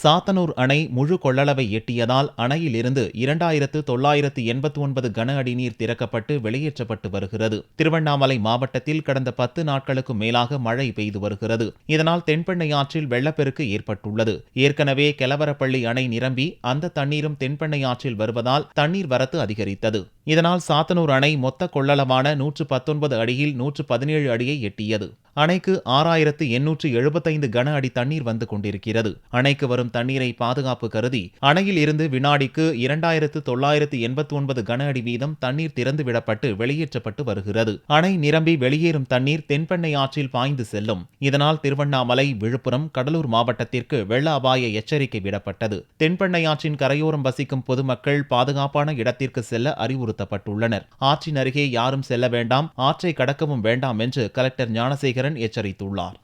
சாத்தனூர் அணை முழு கொள்ளளவை எட்டியதால் அணையிலிருந்து 2989 கன அடி நீர் திறக்கப்பட்டு வெளியேற்றப்பட்டு வருகிறது. திருவண்ணாமலை மாவட்டத்தில் கடந்த 10 நாட்களுக்கு மேலாக மழை பெய்து வருகிறது. இதனால் தென்பெண்ணை ஆற்றில் வெள்ளப்பெருக்கு ஏற்பட்டுள்ளது. ஏற்கனவே கெலவரப்பள்ளி அணை நிரம்பி அந்த தண்ணீரும் தென்பெண்ணை ஆற்றில் வருவதால் தண்ணீர் வரத்து அதிகரித்தது. இதனால் சாத்தனூர் அணை மொத்த கொள்ளளவான 119 அடியில் 117 அடியை எட்டியது. அணைக்கு 6875 கன அடி தண்ணீர் வந்து கொண்டிருக்கிறது. அணைக்கு வரும் தண்ணீரை பாதுகாப்பு கருதி அணையில் இருந்து வினாடிக்கு 2989 கன அடி வீதம் தண்ணீர் திறந்துவிடப்பட்டு வெளியேற்றப்பட்டு வருகிறது. அணை நிரம்பி வெளியேறும் தண்ணீர் தென்பெண்ணை ஆற்றில் பாய்ந்து செல்லும். இதனால் திருவண்ணாமலை, விழுப்புரம், கடலூர் மாவட்டத்திற்கு வெள்ள அபாய எச்சரிக்கை விடப்பட்டது. தென்பெண்ணை ஆற்றின் கரையோரம் வசிக்கும் பொதுமக்கள் பாதுகாப்பான இடத்திற்கு செல்ல அறிவுறுத்தப்பட்டுள்ளனர். ஆற்றின் அருகே யாரும் செல்ல வேண்டாம், ஆற்றை கடக்கவும் வேண்டாம் என்று கலெக்டர் ஞானசேகரன் எச்சரித்துள்ளார்.